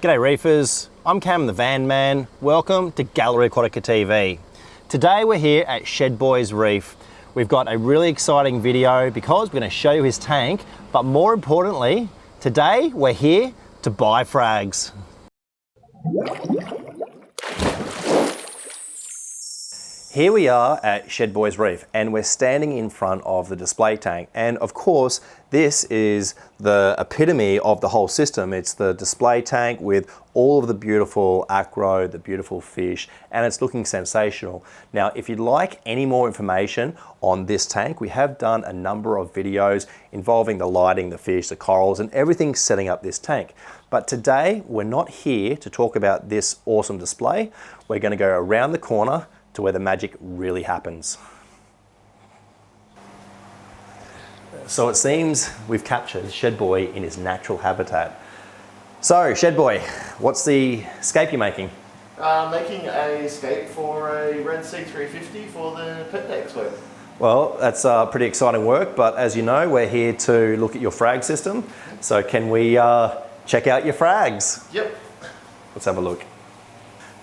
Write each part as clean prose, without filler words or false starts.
G'day Reefers, I'm Cam the Van Man. Welcome to Gallery Aquatica TV. Today we're here at Shedboi's Reef. We've got a really exciting video because we're going to show you his tank, but more importantly, today we're here to buy frags. Here we are at Shedboi's Reef and we're standing in front of the display tank, and of course this is the epitome of the whole system. It's the display tank with all of the beautiful acro, the beautiful fish, and it's looking sensational. Now if you'd like any more information on this tank, we have done a number of videos involving the lighting, the fish, the corals, and everything setting up this tank. But today we're not here to talk about this awesome display. We're going to go around the corner to where the magic really happens. So it seems we've captured Shedboi in his natural habitat. So Shedboi, what's the scape you're making? Making a scape for a Red C350 for the pet deck sweep. Well, that's pretty exciting work, but as you know, we're here to look at your frag system. So can we check out your frags? Yep. Let's have a look.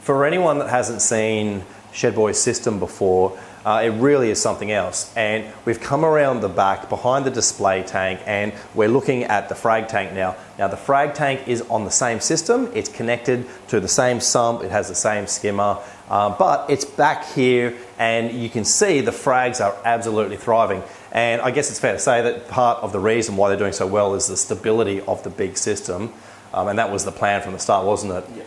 For anyone that hasn't seen Shedboi's system before, it really is something else, and we've come around the back behind the display tank and we're looking at the frag tank now. Now the frag tank is on the same system, it's connected to the same sump, it has the same skimmer, but it's back here and you can see the frags are absolutely thriving. And I guess it's fair to say that part of the reason why they're doing so well is the stability of the big system, and that was the plan from the start, wasn't it? Yeah.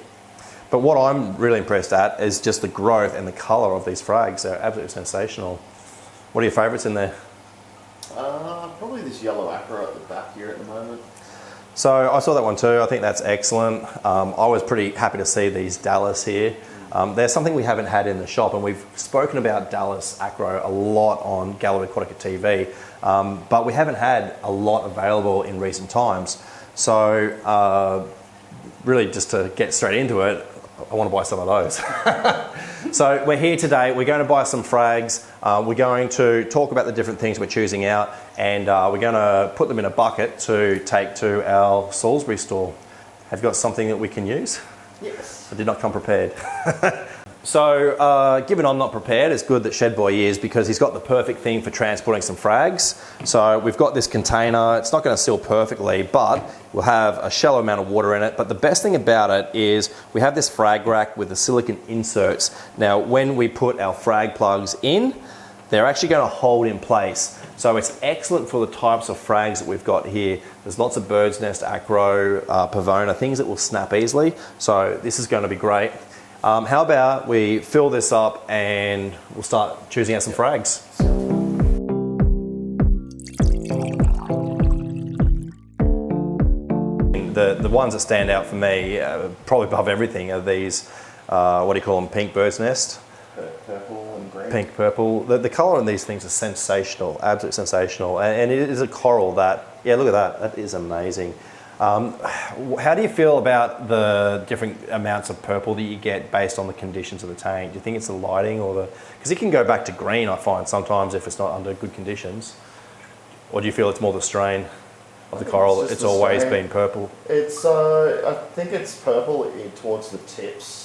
But what I'm really impressed at is just the growth and the colour of these frags. They're absolutely sensational. What are your favourites in there? Probably this yellow acro at the back here at the moment. So I saw that one too. I think that's excellent. I was pretty happy to see these Dallas here. There's something we haven't had in the shop, and we've spoken about Dallas acro a lot on Gallery Aquatica TV, but we haven't had a lot available in recent times. So really just to get straight into it, I want to buy some of those. So we're here today, we're going to buy some frags, we're going to talk about the different things we're choosing out, and we're going to put them in a bucket to take to our Salisbury store. Have you got something that we can use? Yes. I did not come prepared. So given I'm not prepared, it's good that Shedboi is, because he's got the perfect thing for transporting some frags. So we've got this container, it's not going to seal perfectly, but we'll have a shallow amount of water in it. But the best thing about it is we have this frag rack with the silicone inserts. Now when we put our frag plugs in, they're actually going to hold in place. So it's excellent for the types of frags that we've got here. There's lots of bird's nest, acro, pavona, things that will snap easily. So this is going to be great. How about we fill this up and we'll start choosing out some frags. The ones that stand out for me, probably above everything, are these, what do you call them, pink bird's nest? Purple and green. Pink, purple. The colour on these things is sensational, absolutely sensational. And it is a coral that, yeah, look at that, that is amazing. How do you feel about the different amounts of purple that you get based on the conditions of the tank? Do you think it's the lighting or the... Because it can go back to green, I find, sometimes if it's not under good conditions. Or do you feel it's more the strain of the coral? It's always been purple. It's, I think it's purple towards the tips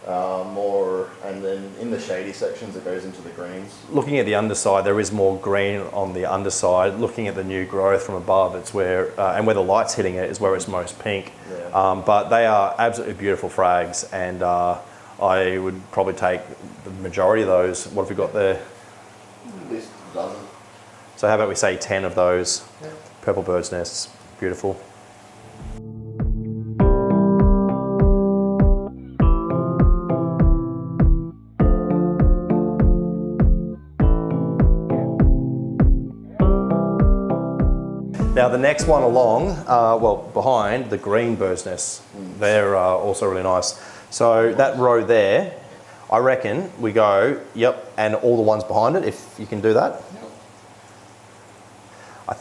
more, and then in the shady sections it goes into the greens. Looking at the underside, there is more green on the underside. Looking at the new growth from above, it's where, and where the light's hitting it is where it's most pink. Yeah. But they are absolutely beautiful frags, and I would probably take the majority of those. What have we got there? At least a dozen. So how about we say 10 of those? Yeah. Purple bird's nests, beautiful. Now the next one along, well behind, the green bird's nests, they're also really nice. So that row there, I reckon we go, yep, and all the ones behind it, if you can do that.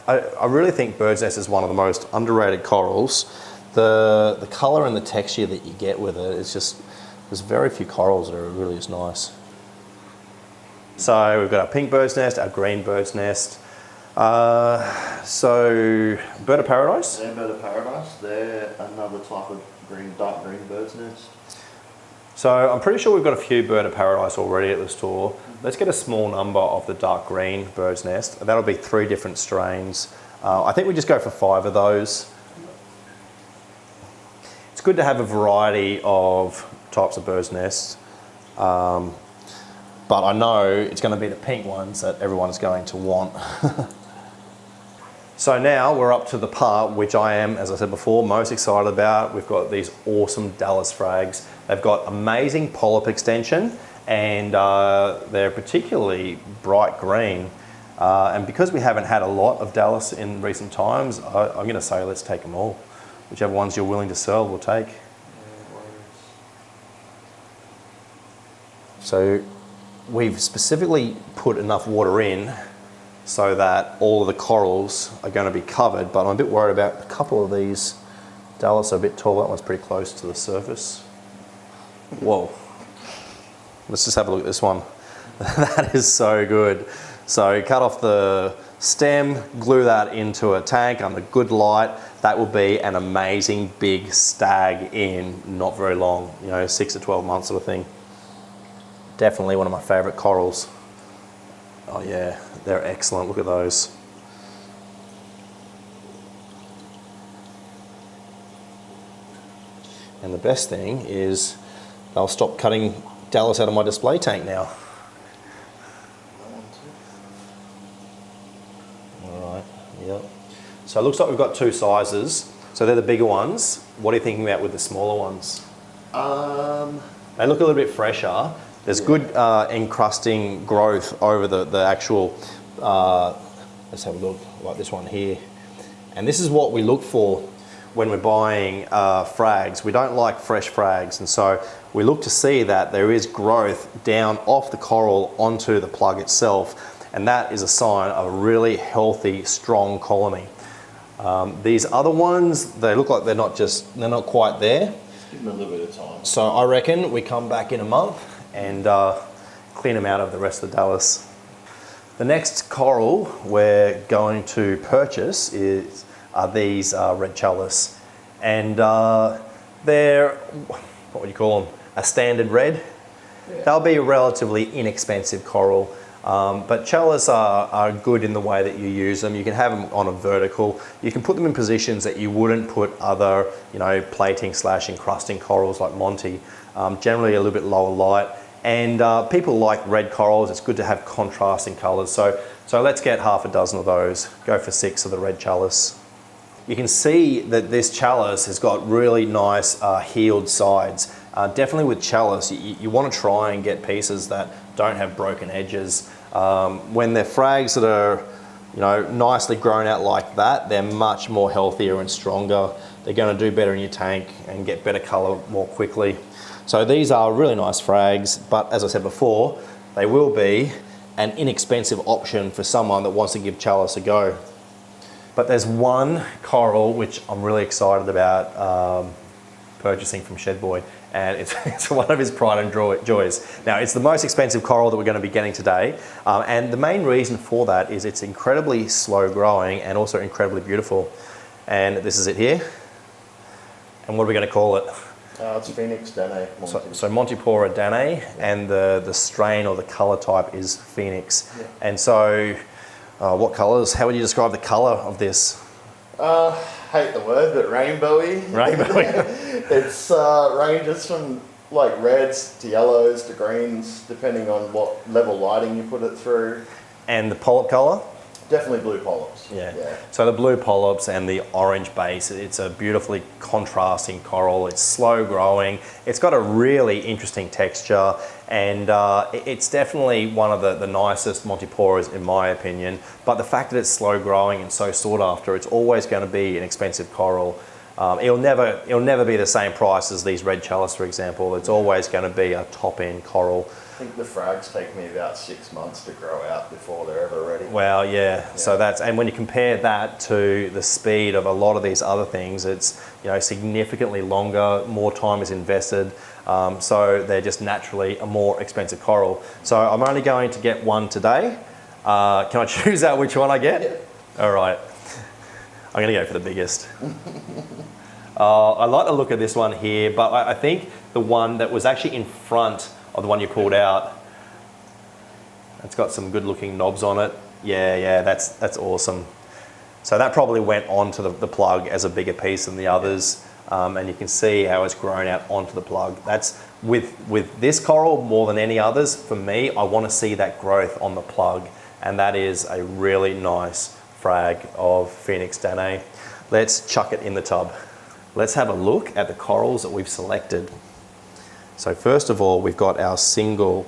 I really think bird's nest is one of the most underrated corals. The colour and the texture that you get with it, it's just, there's very few corals that are really as nice. So we've got our pink bird's nest, our green bird's nest. So bird of paradise? They're bird of paradise. They're another type of dark green bird's nest. So I'm pretty sure we've got a few bird of paradise already at the store. Let's get a small number of the dark green bird's nest. That'll be 3 different strains. I think we just go for 5 of those. It's good to have a variety of types of bird's nests. But I know it's going to be the pink ones that everyone is going to want. So now we're up to the part which I am, as I said before, most excited about. We've got these awesome Dallas frags. They've got amazing polyp extension and they're particularly bright green. And because we haven't had a lot of Dallas in recent times, I'm going to say let's take them all. Whichever ones you're willing to sell, we'll take. So we've specifically put enough water in so that all of the corals are going to be covered, but I'm a bit worried about a couple of these. Dallas are a bit tall, that one's pretty close to the surface. Whoa. Let's just have a look at this one. That is so good. So cut off the stem, glue that into a tank under good light. That will be an amazing big stag in not very long, 6 to 12 months sort of thing. Definitely one of my favorite corals. Oh yeah, they're excellent. Look at those. And the best thing is they'll stop cutting Dallas out of my display tank now. All right, yep. So it looks like we've got 2 sizes. So they're the bigger ones. What are you thinking about with the smaller ones? They look a little bit fresher. There's good encrusting growth over the actual, let's have a look, like this one here. And this is what we look for when we're buying frags. We don't like fresh frags, and so we look to see that there is growth down off the coral onto the plug itself, and that is a sign of a really healthy, strong colony. These other ones, they look like they're not quite there. Give them a little bit of time. So I reckon we come back in a month and clean them out of the rest of the Dallas. The next coral we're going to purchase are these red chalice, and they're, what would you call them, a standard red. Yeah. They'll be a relatively inexpensive coral, but chalice are good in the way that you use them. You can have them on a vertical. You can put them in positions that you wouldn't put other, plating / encrusting corals like Monty. Generally a little bit lower light. And people like red corals. It's good to have contrasting colours. So let's get half a dozen of those. Go for 6 of the red chalice. You can see that this chalice has got really nice healed sides. Definitely with chalice, you want to try and get pieces that don't have broken edges. When they're frags that are nicely grown out like that, they're much more healthier and stronger. They're going to do better in your tank and get better colour more quickly. So these are really nice frags, but as I said before, they will be an inexpensive option for someone that wants to give chalice a go. But there's one coral which I'm really excited about purchasing from Shedboi, and it's one of his pride and joys. Now, it's the most expensive coral that we're going to be getting today, and the main reason for that is it's incredibly slow growing and also incredibly beautiful. And this is it here. And what are we going to call it? It's Phoenix Danae. So Montipora Danae, and the strain or the colour type is Phoenix. Yeah. And so, what colours? How would you describe the colour of this? Hate the word, but rainbowy. Rainbowy. It's ranges from like reds to yellows to greens, depending on what level lighting you put it through. And the polyp colour? Definitely blue polyps. Yeah. So the blue polyps and the orange base, it's a beautifully contrasting coral. It's slow growing. It's got a really interesting texture, and it's definitely one of the nicest Montiporas in my opinion. But the fact that it's slow growing and so sought after, it's always going to be an expensive coral. It'll never be the same price as these red chalice, for example. It's always going to be a top-end coral. I think the frags take me about 6 months to grow out before they're ever ready. Well, yeah. So and when you compare that to the speed of a lot of these other things, it's significantly longer, more time is invested, so they're just naturally a more expensive coral. So I'm only going to get one today. Can I choose out which one I get? Yeah. All right. I'm going to go for the biggest. I like the look of this one here, but I think the one that was actually in front of the one you pulled out, it's got some good looking knobs on it. Yeah, that's awesome. So that probably went onto the plug as a bigger piece than the others. And you can see how it's grown out onto the plug. That's with this coral more than any others. For me, I want to see that growth on the plug, and that is a really nice frag of Phoenix Danae. Let's chuck it in the tub. Let's have a look at the corals that we've selected. So first of all, we've got our single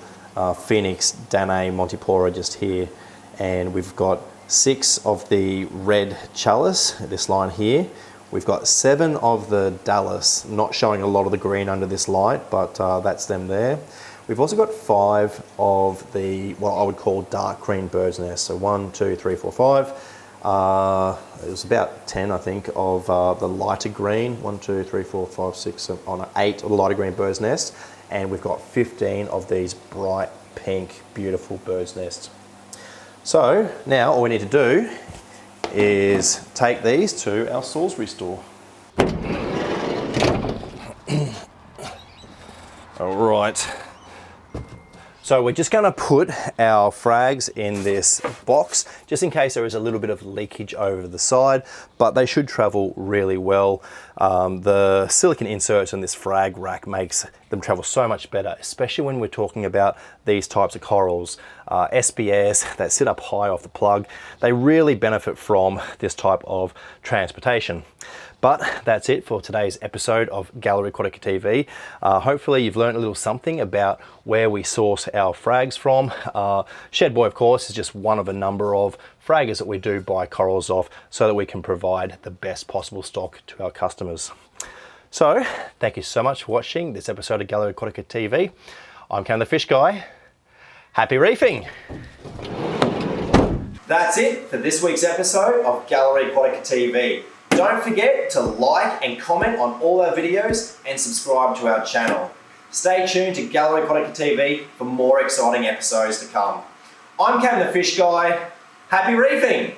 Phoenix Danae Montipora just here, and we've got 6 of the red chalice, this line here. We've got 7 of the Dallas, not showing a lot of the green under this light, but that's them there. We've also got 5 of the, what I would call dark green bird's nest. So 1, 2, 3, 4, 5. It was about 10, I think, of the lighter green. 1, 2, 3, 4, 5, 6, on 8 of the lighter green bird's nest. And we've got 15 of these bright pink, beautiful bird's nests. So now all we need to do is take these to our Salisbury store. All right. So we're just going to put our frags in this box, just in case there is a little bit of leakage over the side, but they should travel really well. The silicone inserts in this frag rack makes them travel so much better, especially when we're talking about these types of corals. SPS that sit up high off the plug, they really benefit from this type of transportation. But that's it for today's episode of Gallery Aquatica TV. Hopefully you've learned a little something about where we source our frags from. Shedboi, of course, is just one of a number of fraggers that we do buy corals off so that we can provide the best possible stock to our customers. So, thank you so much for watching this episode of Gallery Aquatica TV. I'm Cam the Fish Guy. Happy reefing! That's it for this week's episode of Gallery Aquatica TV. Don't forget to like and comment on all our videos and subscribe to our channel. Stay tuned to Gallery Aquatica TV for more exciting episodes to come. I'm Cam the Fish Guy. Happy reefing!